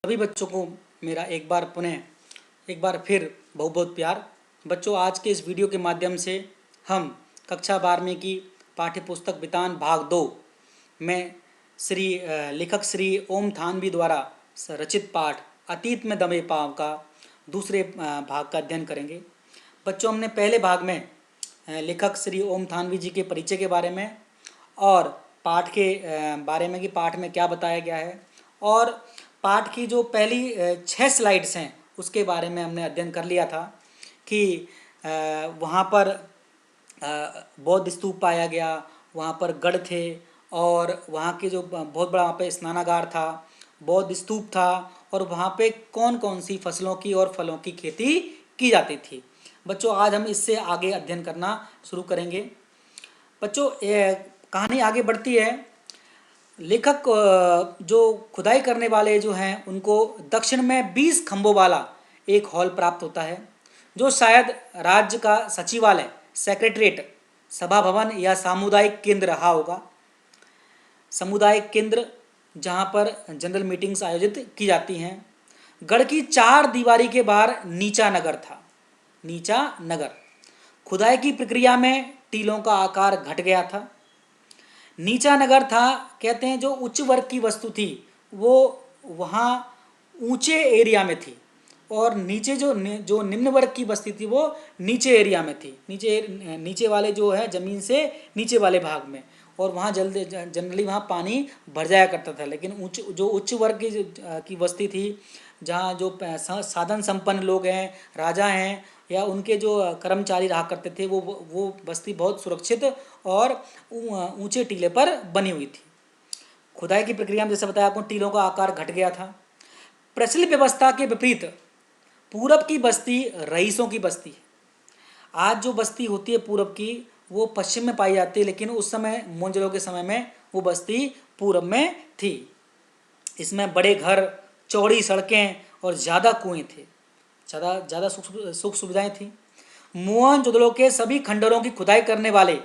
सभी बच्चों को मेरा एक बार फिर बहुत बहुत प्यार। बच्चों, आज के इस वीडियो के माध्यम से हम कक्षा 12वीं की पाठ्य पुस्तक बितान भाग 2 में लेखक श्री ओम थानवी द्वारा रचित पाठ अतीत में दबे पाँव का दूसरे भाग का अध्ययन करेंगे। बच्चों, हमने पहले भाग में लेखक श्री ओम थानवी जी के परिचय के बारे में और पाठ के बारे में कि पाठ में क्या बताया गया है और पाठ की जो पहली 6 स्लाइड्स हैं उसके बारे में हमने अध्ययन कर लिया था कि वहाँ पर बौद्ध स्तूप पाया गया, वहाँ पर गढ़ थे और वहाँ के जो बहुत बड़ा वहाँ पे स्नानागार था, बौद्ध स्तूप था और वहाँ पे कौन कौन सी फसलों की और फलों की खेती की जाती थी। बच्चों, आज हम इससे आगे अध्ययन करना शुरू करेंगे। बच्चों, कहानी आगे बढ़ती है। लेखक जो खुदाई करने वाले जो हैं उनको दक्षिण में 20 खंभों वाला एक हॉल प्राप्त होता है जो शायद राज्य का सचिवालय, सेक्रेटरीट, सभा भवन या सामुदायिक केंद्र रहा होगा। सामुदायिक केंद्र जहाँ पर जनरल मीटिंग्स आयोजित की जाती हैं। गढ़ की 4 दीवारी के बाहर नीचा नगर था। नीचा नगर खुदाई की प्रक्रिया में टीलों का आकार घट गया था। नीचा नगर था, कहते हैं जो उच्च वर्ग की वस्तु थी वो वहाँ ऊंचे एरिया में थी और नीचे जो निम्न वर्ग की बस्ती थी वो नीचे एरिया में थी, नीचे वाले जो है ज़मीन से नीचे वाले भाग में। और वहाँ जनरली वहाँ पानी भर जाया करता था। लेकिन उच्च वर्ग की बस्ती थी जहाँ जो साधन संपन्न लोग हैं, राजा हैं या उनके जो कर्मचारी रहा करते थे वो बस्ती बहुत सुरक्षित और ऊंचे टीले पर बनी हुई थी। खुदाई की प्रक्रिया में जैसे बताया आपको टीलों का आकार घट गया था। प्रचलित व्यवस्था के विपरीत पूरब की बस्ती रईसों की बस्ती है। आज जो बस्ती होती है पूरब की वो पश्चिम में पाई जाती है, लेकिन उस समय मोंजलों के समय में वो बस्ती पूरब में थी। इसमें बड़े घर, चौड़ी सड़कें और ज़्यादा कुएं थे, ज़्यादा सुख सुविधाएं थी। मोहनजोदड़ो के सभी खंडरों की खुदाई करने वाले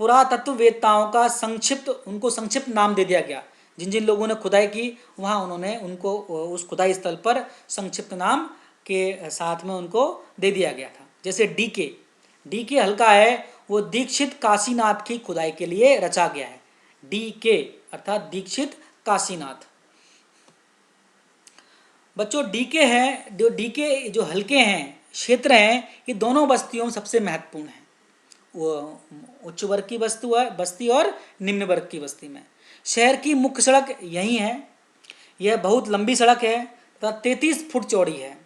पुरातत्ववेत्ताओं का संक्षिप्त नाम दे दिया गया। जिन जिन लोगों ने खुदाई की वहाँ उन्होंने उनको उस खुदाई स्थल पर संक्षिप्त नाम के साथ में उनको दे दिया गया था। जैसे डी के हल्का है वो दीक्षित काशीनाथ की खुदाई के लिए रचा गया है। डी अर्थात दीक्षित काशीनाथ। बच्चों, डी के जो हल्के हैं क्षेत्र हैं ये दोनों बस्तियों में सबसे महत्वपूर्ण है। वो उच्च वर्ग की बस्ती और निम्न वर्ग की बस्ती में। शहर की मुख्य सड़क यही है। यह बहुत लंबी सड़क है तथा 33 फुट चौड़ी है।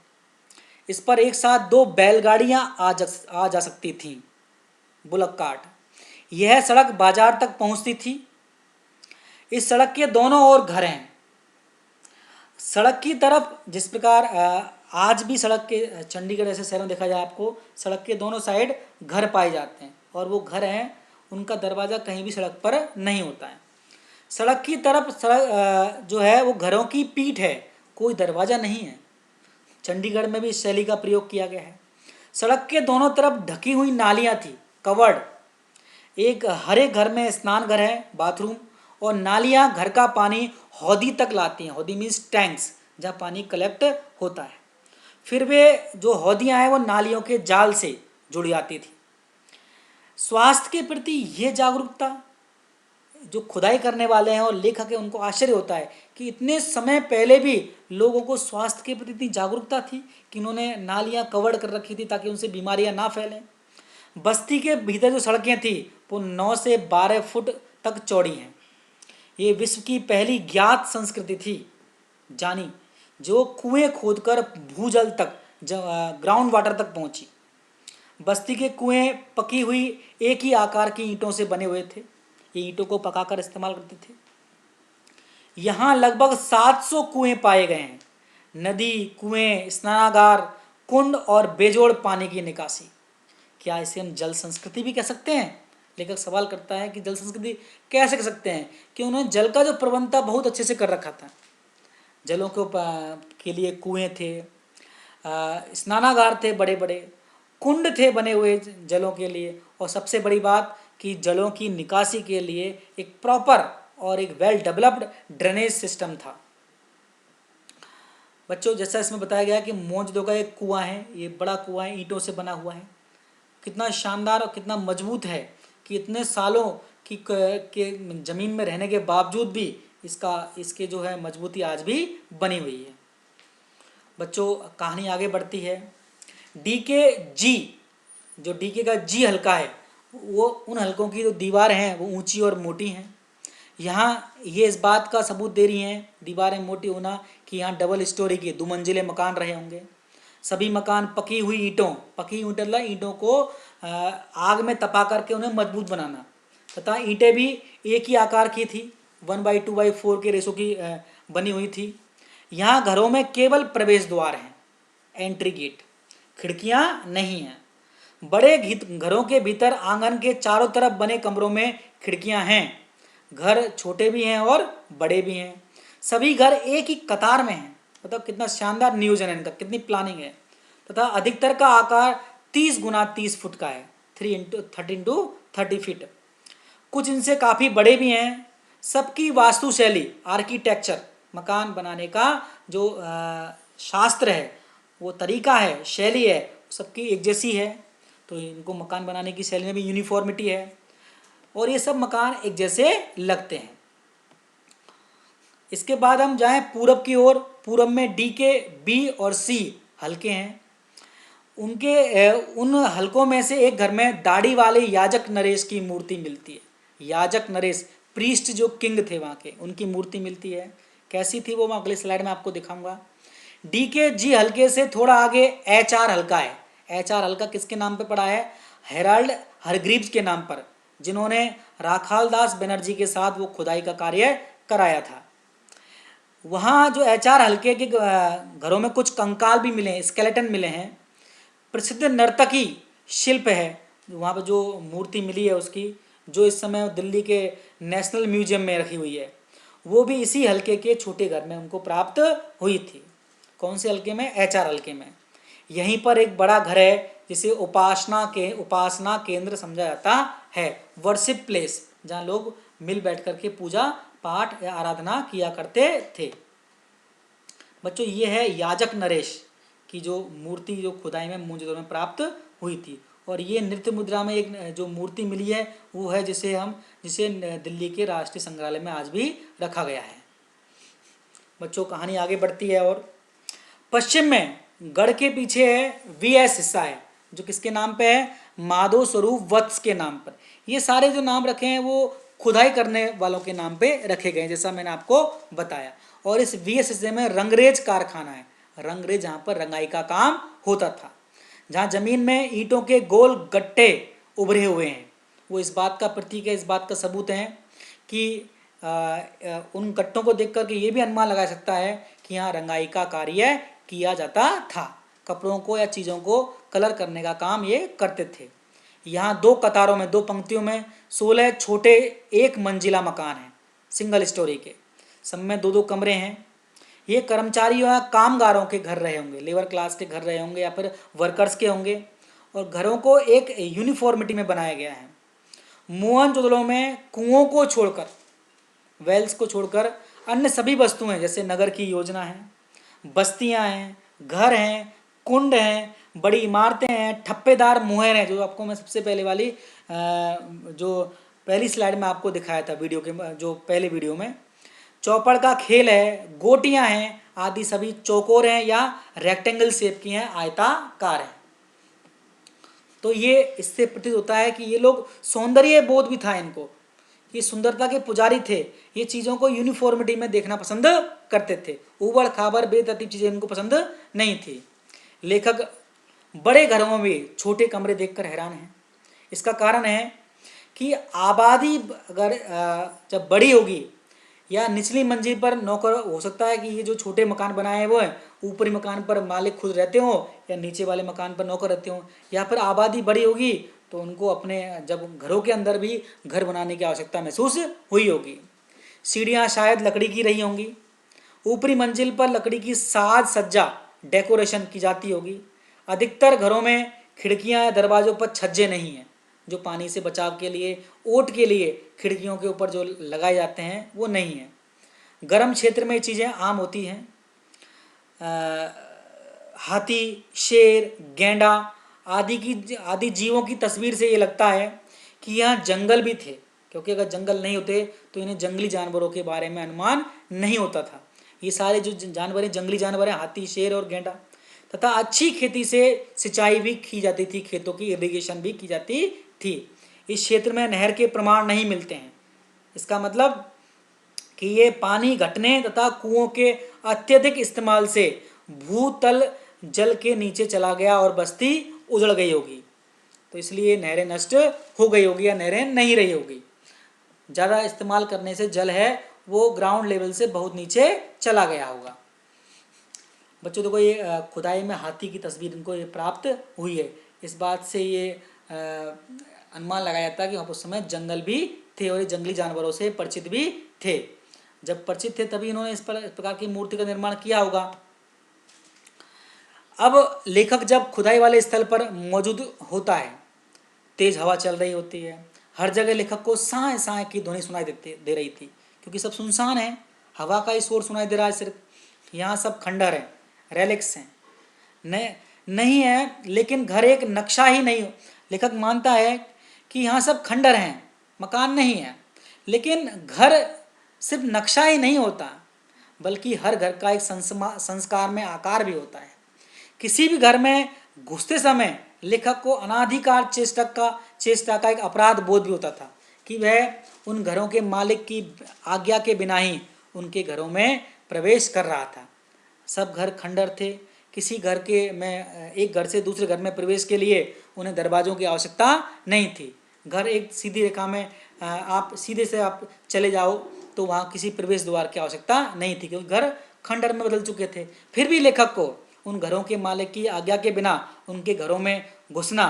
इस पर एक साथ 2 बैलगाड़ियां आ जा सकती थीं, बुलक कार्ट। यह सड़क बाजार तक पहुंचती थी। इस सड़क के दोनों ओर घर हैं। सड़क की तरफ जिस प्रकार आज भी सड़क के चंडीगढ़ ऐसे शहरों में देखा जाए आपको सड़क के दोनों साइड घर पाए जाते हैं और वो घर हैं उनका दरवाज़ा कहीं भी सड़क पर नहीं होता है। सड़क की तरफ जो है वो घरों की पीठ है, कोई दरवाज़ा नहीं है। चंडीगढ़ में भी इस शैली का प्रयोग किया गया है। सड़क के दोनों तरफ ढकी हुई नालियाँ थी, कवर्ड। एक हर एक घर में स्नान घर है, बाथरूम, और नालियाँ घर का पानी हौदी तक लाती हैं। हौदी मीन्स टैंक्स, जहाँ पानी कलेक्ट होता है। फिर वे जो हौदियाँ हैं वो नालियों के जाल से जुड़ जाती थी। स्वास्थ्य के प्रति ये जागरूकता जो खुदाई करने वाले हैं और लेखक है उनको आश्चर्य होता है कि इतने समय पहले भी लोगों को स्वास्थ्य के प्रति इतनी जागरूकता थी कि उन्होंने नालियाँ कवर कर रखी थी ताकि उनसे बीमारियाँ ना फैलें। बस्ती के भीतर जो सड़कें थी वो 9 से 12 फुट तक चौड़ी हैं। ये विश्व की पहली ज्ञात संस्कृति थी जानी जो कुएं खोदकर भूजल तक ग्राउंड वाटर तक पहुंची। बस्ती के कुएं पकी हुई एक ही आकार की ईंटों से बने हुए थे। ये ईंटों को पकाकर इस्तेमाल करते थे। यहाँ लगभग 700 कुएं पाए गए हैं। नदी, कुएं, स्नानागार, कुंड और बेजोड़ पानी की निकासी। क्या इसे हम जल संस्कृति भी कह सकते हैं? लेखक सवाल करता है कि जल संस्कृति कैसे कह सकते हैं कि उन्होंने जल का जो प्रबंध था बहुत अच्छे से कर रखा था। जलों के लिए कुएं थे, स्नानागार थे, बड़े बड़े कुंड थे बने हुए जलों के लिए, और सबसे बड़ी बात कि जलों की निकासी के लिए एक प्रॉपर और एक वेल डेवलप्ड ड्रेनेज सिस्टम था। बच्चों जैसा इसमें बताया गया कि मोहनजोदड़ो का एक कुआं है, ये बड़ा कुआं है, ईंटों से बना हुआ है। कितना शानदार और कितना मजबूत है कि इतने सालों की के ज़मीन में रहने के बावजूद भी इसके जो है मजबूती आज भी बनी हुई है। बच्चों कहानी आगे बढ़ती है। डीके जी, जो डीके का जी हल्का है, वो उन हल्कों की जो दीवार हैं वो ऊंची और मोटी हैं। यहाँ ये इस बात का सबूत दे रही हैं दीवारें मोटी होना कि यहाँ डबल स्टोरी के 2 मंजिले मकान रहे होंगे। सभी मकान पकी हुई ईंटों को आग में तपा करके उन्हें मजबूत बनाना, तथा ईंटें भी एक ही आकार की थी, 1/2/4 के रेशो की बनी हुई थी। यहाँ घरों में केवल प्रवेश द्वार हैं, एंट्री गेट, खिड़कियाँ नहीं हैं। बड़े घरों के भीतर आंगन के चारों तरफ बने कमरों में खिड़कियाँ हैं। घर छोटे भी हैं और बड़े भी हैं। सभी घर एक ही कतार में हैं। मतलब कितना शानदार नियोजन है इनका, कितनी प्लानिंग है। तथा अधिकतर का आकार 30 गुना 30 फुट का है, 3 × 30 फीट। कुछ इनसे काफ़ी बड़े भी हैं। सबकी वास्तुशैली, आर्किटेक्चर, मकान बनाने का जो शास्त्र है, वो तरीका है, शैली है, सबकी एक जैसी है। तो इनको मकान बनाने की शैली में भी यूनिफॉर्मिटी है और ये सब मकान एक जैसे लगते हैं। इसके बाद हम जाएं पूरब की ओर। पूरब में डी के बी और सी हल्के हैं। उन हल्कों में से एक घर में दाढ़ी वाले याजक नरेश की मूर्ति मिलती है। याजक नरेश, प्रीस्ट जो किंग थे वहाँ के, उनकी मूर्ति मिलती है। कैसी थी वो मैं अगले स्लाइड में आपको दिखाऊंगा। डी के जी हल्के से थोड़ा आगे एच आर हल्का है। एच आर हल्का किसके नाम पे पड़ा है? हेराल्ड हरग्रीव्स के नाम पर, जिन्होंने राखालदास बनर्जी के साथ वो खुदाई का कार्य कराया था। वहाँ जो एच आर हल्के के घरों में कुछ कंकाल भी मिले हैं, स्केलेटन मिले हैं। प्रसिद्ध नर्तकी शिल्प है वहाँ पर, जो मूर्ति मिली है उसकी, जो इस समय दिल्ली के नेशनल म्यूजियम में रखी हुई है, वो भी इसी हल्के के छोटे घर में उनको प्राप्त हुई थी। कौन से हल्के में? एच आर हल्के में। यहीं पर एक बड़ा घर है जिसे उपासना केंद्र समझा जाता है, वर्शिप प्लेस, जहाँ लोग मिल बैठ करके पूजा पाठ या आराधना किया करते थे। बच्चों ये है याजक नरेश की जो मूर्ति, जो खुदाई में मोहनजोदड़ो में प्राप्त हुई थी। और ये नृत्य मुद्रा में एक जो मूर्ति मिली है वो है जिसे दिल्ली के राष्ट्रीय संग्रहालय में आज भी रखा गया है। बच्चों कहानी आगे बढ़ती है और पश्चिम में गढ़ के पीछे है वीएस हिस्सा है, जो किसके नाम पे है? माधव स्वरूप वत्स के नाम पर। ये सारे जो नाम रखे हैं वो खुदाई करने वालों के नाम पे रखे गए, जैसा मैंने आपको बताया। और इस वीएस हिस्से में रंगरेज कारखाना है, रंगरेज जहाँ पर रंगाई का काम होता था, जहाँ जमीन में ईंटों के गोल गट्टे उभरे हुए हैं। वो इस बात का प्रतीक है, इस बात का सबूत है कि उन गट्टों को देख करके ये भी अनुमान लगाया सकता है कि यहाँ रंगाई का कार्य किया जाता था। कपड़ों को या चीज़ों को कलर करने का काम ये करते थे। यहाँ 2 कतारों में, 2 पंक्तियों में 16 छोटे 1 मंजिला मकान हैं, सिंगल स्टोरी के। सब में 2-2 कमरे हैं। ये कर्मचारियों या कामगारों के घर रहे होंगे, लेबर क्लास के घर रहे होंगे या फिर वर्कर्स के होंगे। और घरों को एक यूनिफॉर्मिटी में बनाया गया है। मोहनजोदड़ो में कुओं को छोड़कर, वेल्स को छोड़कर अन्य सभी वस्तुएं, जैसे नगर की योजना है, बस्तियां हैं, घर हैं, कुंड हैं, बड़ी इमारतें हैं, ठप्पेदार मुहर हैं, जो आपको मैं सबसे पहले वाली जो पहली स्लाइड में आपको दिखाया था वीडियो के, जो पहले वीडियो में, चौपड़ का खेल है, गोटियां हैं, आदि सभी चौकोर हैं या रेक्टेंगल शेप की हैं, आयताकार हैं। तो ये इससे प्रतीत होता है कि ये लोग सौंदर्य बोध भी था इनको, ये सुंदरता के पुजारी थे। ये चीज़ों को यूनिफॉर्मिटी में देखना पसंद करते थे। उबड़ खाबड़ बेतरतीब चीज़ें इनको पसंद नहीं थी। लेखक बड़े घरों में भी छोटे कमरे देखकर हैरान हैं। इसका कारण है कि आबादी अगर जब बड़ी होगी या निचली मंजिल पर नौकर, हो सकता है कि ये जो छोटे मकान बनाए हैं वो है, ऊपरी मकान पर मालिक खुद रहते हो या नीचे वाले मकान पर नौकर रहते हो, या फिर आबादी बड़ी होगी तो उनको अपने जब घरों के अंदर भी घर बनाने की आवश्यकता महसूस हुई होगी। सीढ़ियाँ शायद लकड़ी की रही होंगी। ऊपरी मंजिल पर लकड़ी की साज सज्जा, डेकोरेशन की जाती होगी। अधिकतर घरों में खिड़कियाँ या दरवाज़ों पर छज्जे नहीं हैं, जो पानी से बचाव के लिए, ओट के लिए खिड़कियों के ऊपर जो लगाए जाते हैं वो नहीं हैं। गर्म क्षेत्र में ये चीज़ें आम होती हैं। हाथी, शेर, गैंडा आदि जीवों की तस्वीर से ये लगता है कि यहाँ जंगल भी थे, क्योंकि अगर जंगल नहीं होते तो इन्हें जंगली जानवरों के बारे में अनुमान नहीं होता था। ये सारे जो जानवर हैं जंगली जानवर हैं, हाथी, शेर और गैंडा। तथा अच्छी खेती से सिंचाई भी की जाती थी, खेतों की इरिगेशन भी की जाती थी। इस क्षेत्र में नहर के प्रमाण नहीं मिलते हैं। इसका मतलब कि ये पानी घटने तथा कुओं के अत्यधिक इस्तेमाल से भूतल जल के नीचे चला गया और बस्ती उजड़ गई होगी, तो इसलिए नहरें नष्ट हो गई होगी या नहरें नहीं रही होगी। ज़्यादा इस्तेमाल करने से जल है वो ग्राउंड लेवल से बहुत नीचे चला गया होगा। बच्चों देखो ये खुदाई में हाथी की तस्वीर इनको ये प्राप्त हुई है। इस बात से ये अनुमान लगाया जाता है कि उस समय जंगल भी थे और ये जंगली जानवरों से परिचित भी थे। जब परिचित थे तभी इन्होंने इस प्रकार की मूर्ति का निर्माण किया होगा। अब लेखक जब खुदाई वाले स्थल पर मौजूद होता है, तेज हवा चल रही होती है, हर जगह लेखक को साए साए की ध्वनि सुनाई दे रही थी, क्योंकि सब सुनसान है, हवा का ही शोर सुनाई दे रहा है सिर्फ। यहाँ सब खंडर है, रेलिक्स हैं, नहीं है, लेकिन घर एक नक्शा ही नहीं। लेखक मानता है कि यहाँ सब खंडर हैं, मकान नहीं है, लेकिन घर सिर्फ नक्शा ही नहीं होता, बल्कि हर घर का एक संस्कार में आकार भी होता है। किसी भी घर में घुसते समय लेखक को अनाधिकार चेष्टा का एक अपराध बोध भी होता था कि वह उन घरों के मालिक की आज्ञा के बिना ही उनके घरों में प्रवेश कर रहा था। सब घर खंडर थे। किसी घर के में एक घर से दूसरे घर में प्रवेश के लिए उन्हें दरवाज़ों की आवश्यकता नहीं थी। घर एक सीधी रेखा में आप सीधे से आप चले जाओ तो वहाँ किसी प्रवेश द्वार की आवश्यकता नहीं थी, क्योंकि घर खंडर में बदल चुके थे। फिर भी लेखक को उन घरों के मालिक की आज्ञा के बिना उनके घरों में घुसना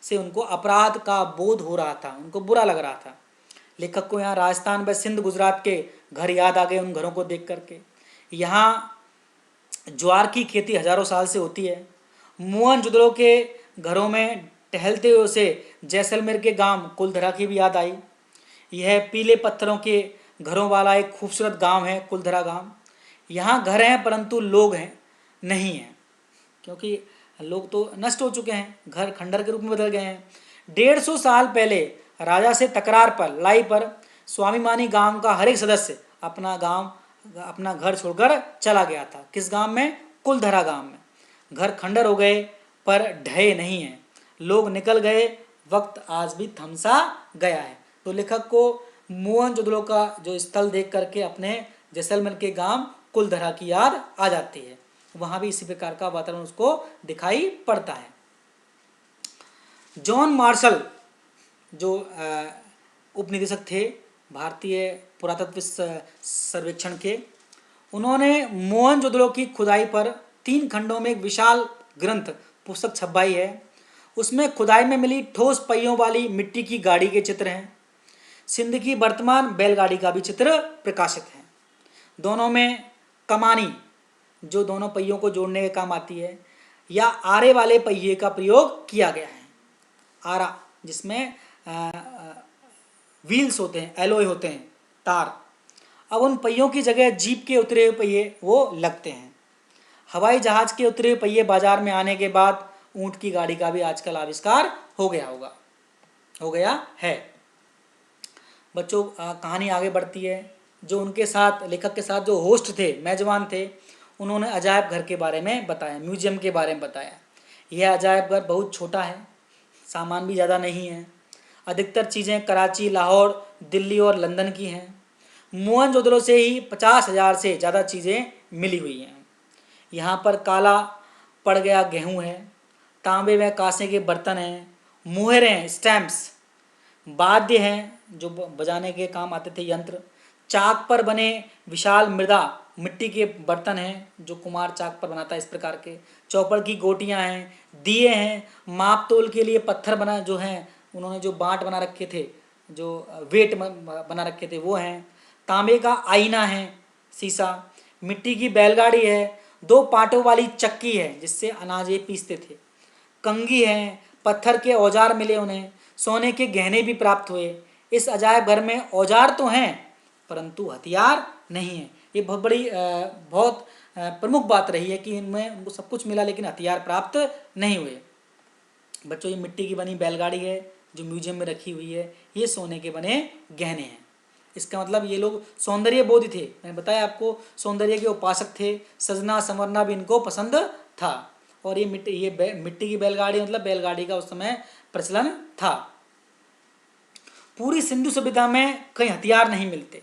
से उनको अपराध का बोध हो रहा था, उनको बुरा लग रहा था। लेखक को यहाँ राजस्थान व सिंध गुजरात के घर याद आ गए उन घरों को देख करके। यहाँ ज्वार की खेती हजारों साल से होती है। मोहनजोदड़ो के घरों में टहलते हुए उसे जैसलमेर के गांव कुलधरा की भी याद आई। यह पीले पत्थरों के घरों वाला एक खूबसूरत गांव है कुलधरा गांव। यहाँ घर हैं परंतु लोग हैं नहीं हैं, क्योंकि लोग तो नष्ट हो चुके हैं, घर खंडर के रूप में बदल गए हैं। 150 साल पहले राजा से तकरार पर लाई पर स्वाभिमानी गांव का हर एक सदस्य अपना घर छोड़कर चला गया था। किस गांव में? कुलधरा गांव में। घर खंडर हो गए पर ढहे नहीं हैं, लोग निकल गए, वक्त आज भी थमसा गया है। तो लेखक को मोहनजोदड़ो का जो स्थल देख करके अपने जैसलमेर के गांव कुलधरा की याद आ जाती है। वहाँ भी इसी प्रकार का वातावरण उसको दिखाई पड़ता है। जॉन मार्शल जो उपनिदेशक थे भारतीय पुरातत्व सर्वेक्षण के, उन्होंने मोहनजोदड़ो की खुदाई पर 3 खंडों में एक विशाल ग्रंथ पुस्तक छपाई है। उसमें खुदाई में मिली ठोस पहियों वाली मिट्टी की गाड़ी के चित्र हैं। सिंध की वर्तमान बैलगाड़ी का भी चित्र प्रकाशित है। दोनों में कमानी, जो दोनों पहियों को जोड़ने के काम आती है, या आरे वाले पहिए का प्रयोग किया गया है। आरा जिसमें व्हील्स होते हैं, एलोय होते हैं, तार। अब उन पहियों की जगह जीप के उतरे हुए पहिए वो लगते हैं। हवाई जहाज के उतरे हुए पहिए बाजार में आने के बाद ऊंट की गाड़ी का भी आजकल आविष्कार हो गया है। बच्चों कहानी आगे बढ़ती है। जो उनके साथ लेखक के साथ जो होस्ट थे, मेजबान थे, उन्होंने अजायब घर के बारे में बताया, म्यूजियम के बारे में बताया। यह अजायब घर बहुत छोटा है, सामान भी ज़्यादा नहीं है। अधिकतर चीज़ें कराची, लाहौर, दिल्ली और लंदन की हैं। मोहनजोदड़ो से ही 50,000 से ज़्यादा चीज़ें मिली हुई हैं। यहाँ पर काला पड़ गया गेहूँ है, तांबे व कांसे के बर्तन हैं, मुहरें हैं, स्टैम्प्स, वाद्य हैं जो बजाने के काम आते थे, यंत्र, चाक पर बने विशाल मृदा मिट्टी के बर्तन हैं जो कुम्हार चाक पर बनाता है, इस प्रकार के चौपड़ की गोटियां हैं, दिए हैं, माप तोल के लिए पत्थर बना जो हैं, उन्होंने जो बाट बना रखे थे, जो वेट बना रखे थे वो हैं, तांबे का आईना है, शीशा, मिट्टी की बैलगाड़ी है, 2 पाटों वाली चक्की है जिससे अनाज ये पीसते थे, कंगी है, पत्थर के औजार मिले उन्हें, सोने के गहने भी प्राप्त हुए। इस अजायब घर में औजार तो हैं परंतु हथियार नहीं है। ये बहुत प्रमुख बात रही है कि इनमें उनको सब कुछ मिला लेकिन हथियार प्राप्त नहीं हुए। बच्चों, ये मिट्टी की बनी बैलगाड़ी है जो म्यूजियम में रखी हुई है, ये सोने के बने गहने हैं। इसका मतलब ये लोग सौंदर्य बोधी थे, मैंने बताया आपको, सौंदर्य के उपासक थे, सजना संवरना भी इनको पसंद था। और ये मिट्टी की बैलगाड़ी मतलब बैलगाड़ी का उस समय प्रचलन था। पूरी सिंधु सभ्यता में कई हथियार नहीं मिलते।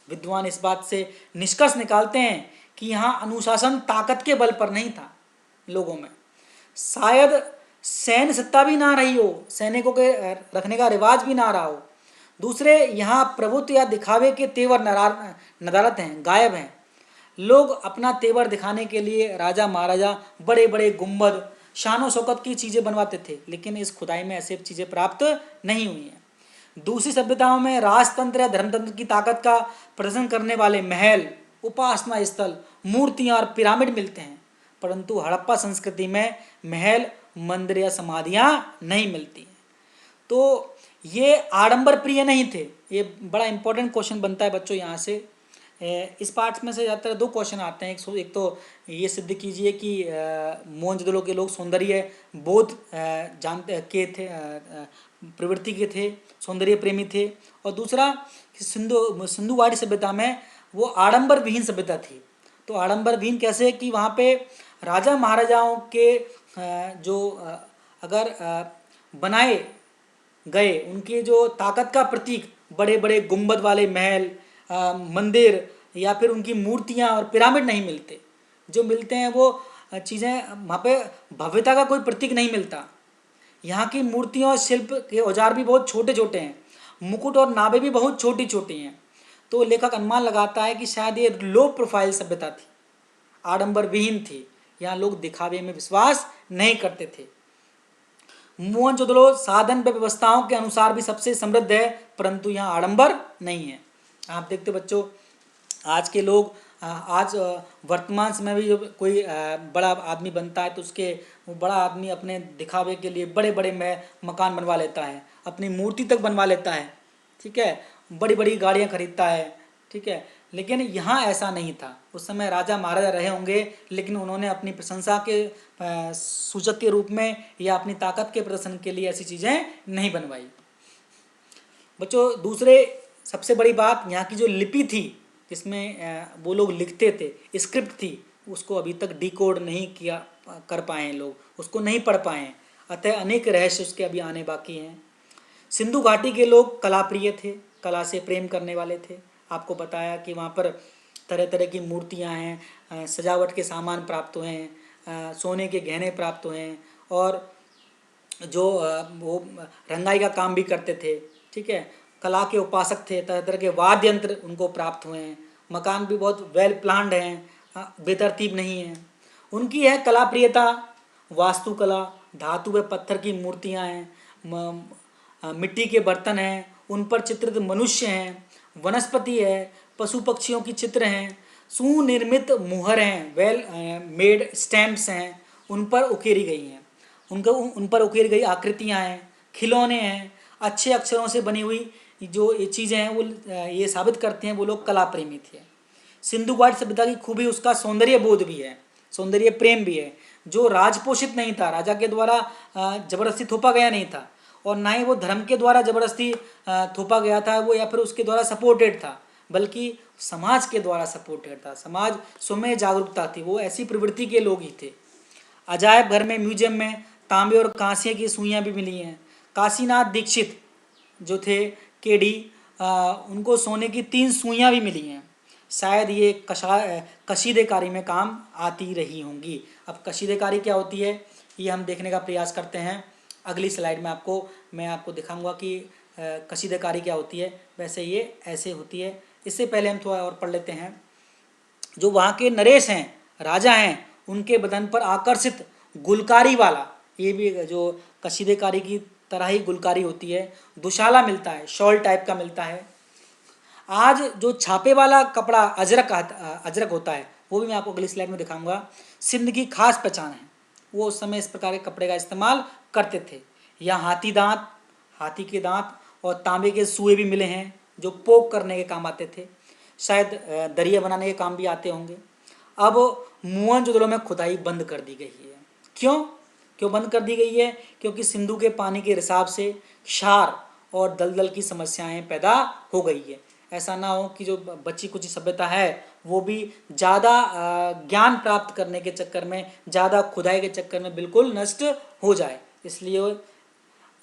विद्वान इस बात से निष्कर्ष निकालते हैं कि यहाँ अनुशासन ताकत के बल पर नहीं था लोगों में, शायद सैन्य सत्ता भी ना रही हो, सैनिकों के रखने का रिवाज भी ना रहा हो। दूसरे, यहाँ प्रभुत्व या दिखावे के तेवर नदारत हैं, गायब हैं। लोग अपना तेवर दिखाने के लिए राजा महाराजा बड़े बड़े गुंबद शानो शौकत की चीज़ें बनवाते थे, लेकिन इस खुदाई में ऐसे चीज़ें प्राप्त नहीं हुई हैं। दूसरी सभ्यताओं में राजतंत्र या धर्मतंत्र की ताकत का प्रदर्शन करने वाले महल, उपासना स्थल, मूर्तियाँ और पिरामिड मिलते हैं, परंतु हड़प्पा संस्कृति में महल, मंदिर या समाधियाँ नहीं मिलती हैं। तो ये आडंबर प्रिय नहीं थे। ये बड़ा इंपॉर्टेंट क्वेश्चन बनता है बच्चों यहाँ से। इस पार्ट में से ज़्यादातर दो क्वेश्चन आते हैं। एक तो ये सिद्ध कीजिए कि मोहनजोदड़ो के लोग सौंदर्य बोध जानते के थे, प्रवृत्ति के थे, सौंदर्य प्रेमी थे। और दूसरा, सिंधुवाड़ी सभ्यता में वो आडंबर विहीन सभ्यता थी। तो आडंबर विहीन कैसे कि वहाँ पे राजा महाराजाओं के जो अगर बनाए गए उनके जो ताकत का प्रतीक बड़े बड़े गुंबद वाले महल, मंदिर या फिर उनकी मूर्तियाँ और पिरामिड नहीं मिलते। जो मिलते हैं वो चीज़ें, वहाँ पे भव्यता का कोई प्रतीक नहीं मिलता। यहाँ की मूर्तियों और शिल्प के औजार भी बहुत छोटे छोटे हैं, मुकुट और नाभें भी बहुत छोटी छोटी हैं। तो लेखक अनुमान लगाता है कि शायद ये लो प्रोफाइल सभ्यता थी, आडंबर विहीन थी। यहाँ लोग दिखावे में विश्वास नहीं करते थे। मोहनजोदड़ो साधन व व्यवस्थाओं के अनुसार भी सबसे समृद्ध है, परंतु यहाँ आडंबर नहीं है। आप देखते बच्चों, आज के लोग आज वर्तमान समय में जो कोई बड़ा आदमी बनता है तो उसके वो बड़ा आदमी अपने दिखावे के लिए बड़े बड़े मकान बनवा लेता है, अपनी मूर्ति तक बनवा लेता है, ठीक है, बड़ी बड़ी गाड़ियाँ खरीदता है, ठीक है। लेकिन यहाँ ऐसा नहीं था। उस समय राजा महाराजा रहे होंगे, लेकिन उन्होंने अपनी प्रशंसा के सूचक के रूप में या अपनी ताकत के प्रदर्शन के लिए ऐसी चीज़ें नहीं बनवाई। बच्चों, दूसरे सबसे बड़ी बात, यहाँ की जो लिपि थी जिसमें वो लोग लिखते थे, स्क्रिप्ट थी, उसको अभी तक डिकोड नहीं किया कर पाए लोग, उसको नहीं पढ़ पाए। अतः अनेक रहस्य उसके अभी आने बाकी हैं। सिंधु घाटी के लोग कला प्रिय थे, कला से प्रेम करने वाले थे। आपको बताया कि वहाँ पर तरह तरह की मूर्तियाँ हैं, सजावट के सामान प्राप्त हुए हैं, सोने के गहने प्राप्त हुए हैं, और जो वो रंगाई का काम भी करते थे, ठीक है। कला के उपासक थे, तरह तरह के वाद्य यंत्र उनको प्राप्त हुए हैं। मकान भी बहुत वेल प्लान्ड हैं, बेतरतीब नहीं हैं। उनकी है कला प्रियता, वास्तुकला, धातु व पत्थर की मूर्तियाँ हैं, मिट्टी के बर्तन हैं, उन पर चित्रित मनुष्य हैं, वनस्पति है, पशु पक्षियों की चित्र हैं, सुनिर्मित मुहर हैं, वेल मेड स्टैम्प्स हैं, उन पर उकेरी गई हैं, उन पर उकेरी गई आकृतियाँ हैं, खिलौने हैं, अच्छे अक्षरों से बनी हुई जो ये चीज़ें हैं वो ये साबित करते हैं वो लोग कला प्रेमी थे। सिंधु घाटी सभ्यता की खूबी उसका सौंदर्य बोध भी है, सौंदर्य प्रेम भी है, जो राजपोषित नहीं था, राजा के द्वारा जबरदस्ती थोपा गया नहीं था, और ना ही वो धर्म के द्वारा जबरदस्ती थोपा गया था वो, या फिर उसके द्वारा सपोर्टेड था, बल्कि समाज के द्वारा सपोर्टेड था। समाज स्वयं जागरूकता थी, वो ऐसी प्रवृत्ति के लोग ही थे। अजायब घर में, म्यूजियम में तांबे और कांसे की सुइयाँ भी मिली हैं। काशीनाथ दीक्षित जो थे केडी, उनको सोने की 3 सुइयाँ भी मिली हैं। शायद ये कशीदेकारी में काम आती रही होंगी। अब कशीदेकारी क्या होती है ये हम देखने का प्रयास करते हैं। अगली स्लाइड में मैं आपको दिखाऊंगा कि कशीदेकारी क्या होती है। वैसे ये ऐसे होती है। इससे पहले हम थोड़ा और पढ़ लेते हैं। जो वहाँ के नरेश हैं, राजा हैं, उनके बदन पर आकर्षित गुलकारी वाला, ये भी जो कशीदेकारी की तरह ही गुलकारी होती है, दुशाला मिलता है, शॉल टाइप का मिलता है। आज जो छापे वाला कपड़ा अजरक होता है वो भी मैं आपको अगली स्लाइड में दिखाऊंगा। सिंध की खास पहचान है, वो उस समय इस प्रकार के कपड़े का इस्तेमाल करते थे। यहाँ हाथी के दांत और तांबे के सुए भी मिले हैं जो पोक करने के काम आते थे। शायद दरिया बनाने के काम भी आते होंगे। अब मोहनजोदड़ो में खुदाई बंद कर दी गई है। क्यों बंद कर दी गई है? क्योंकि सिंधु के पानी के रिसाव से क्षार और दलदल की समस्याएं पैदा हो गई है। ऐसा ना हो कि जो बची कुछ सभ्यता है वो भी ज़्यादा ज्ञान प्राप्त करने के चक्कर में, ज़्यादा खुदाई के चक्कर में बिल्कुल नष्ट हो जाए।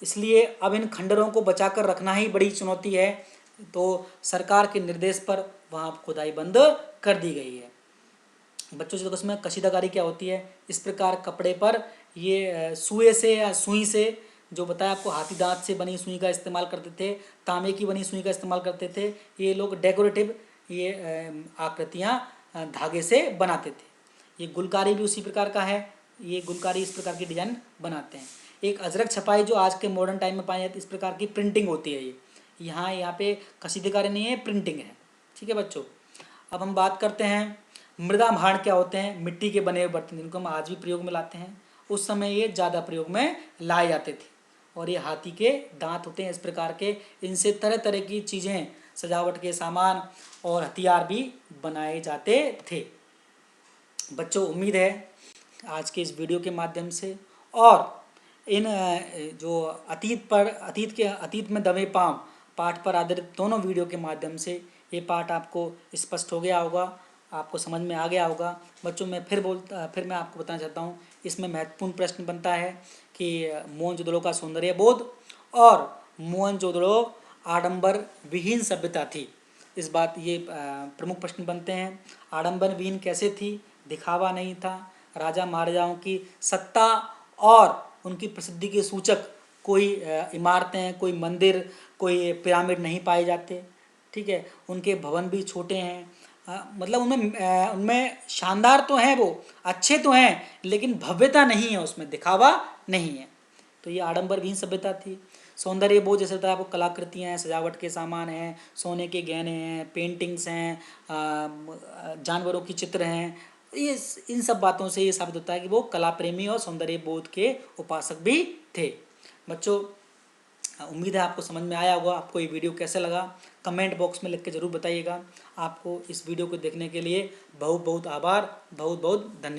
इसलिए अब इन खंडरों को बचाकर रखना ही बड़ी चुनौती है। तो सरकार के निर्देश पर वहाँ खुदाई बंद कर दी गई है। बच्चों से उसमें कशीदाकारी क्या होती है? इस प्रकार कपड़े पर ये सुए से या सुई से, जो बताया आपको, हाथी दांत से बनी सुई का इस्तेमाल करते थे, तांबे की बनी सुई का इस्तेमाल करते थे। ये लोग डेकोरेटिव ये आकृतियाँ धागे से बनाते थे। ये गुलकारी भी उसी प्रकार का है। ये गुलकारी इस प्रकार की डिजाइन बनाते हैं। एक अजरक छपाई जो आज के मॉडर्न टाइम में पाई जाती है, इस प्रकार की प्रिंटिंग होती है। ये यहाँ पे कशीदाकारी नहीं है, प्रिंटिंग है। ठीक है बच्चों, अब हम बात करते हैं मृदा भांड क्या होते हैं। मिट्टी के बने हुए बर्तन जिनको हम आज भी प्रयोग में लाते हैं, उस समय ये ज़्यादा प्रयोग में लाए जाते थे। और ये हाथी के दांत होते हैं इस प्रकार के, इनसे तरह तरह की चीज़ें, सजावट के सामान और हथियार भी बनाए जाते थे। बच्चों, उम्मीद है आज के इस वीडियो के माध्यम से और इन जो अतीत में दबे पाँव पाठ पर आधारित दोनों वीडियो के माध्यम से ये पाठ आपको स्पष्ट हो गया होगा, आपको समझ में आ गया होगा। बच्चों, मैं फिर मैं आपको बताना चाहता हूँ, इसमें महत्वपूर्ण प्रश्न बनता है कि मोहनजोदड़ो का सौंदर्य बोध और मोहनजोदड़ो आडंबर विहीन सभ्यता थी। इस बात ये प्रमुख प्रश्न बनते हैं। आडंबर विहीन कैसे थी? दिखावा नहीं था। राजा महाराजाओं की सत्ता और उनकी प्रसिद्धि के सूचक कोई इमारतें, कोई मंदिर, कोई पिरामिड नहीं पाए जाते। ठीक है, उनके भवन भी छोटे हैं। मतलब उनमें शानदार तो हैं, वो अच्छे तो हैं, लेकिन भव्यता नहीं है, उसमें दिखावा नहीं है। तो ये आडंबर विहीन सभ्यता थी। सौंदर्य बोध जैसे बताया आपको, कलाकृतियाँ हैं, सजावट के सामान हैं, सोने के गहने हैं, पेंटिंग्स हैं, जानवरों की चित्र हैं। ये इन सब बातों से ये साबित होता है कि वो कला प्रेमी और सौंदर्य बोध के उपासक भी थे। बच्चों, उम्मीद है आपको समझ में आया होगा। आपको ये वीडियो कैसे लगा कमेंट बॉक्स में लिख के ज़रूर बताइएगा। आपको इस वीडियो को देखने के लिए बहुत बहुत आभार, बहुत बहुत धन्यवाद।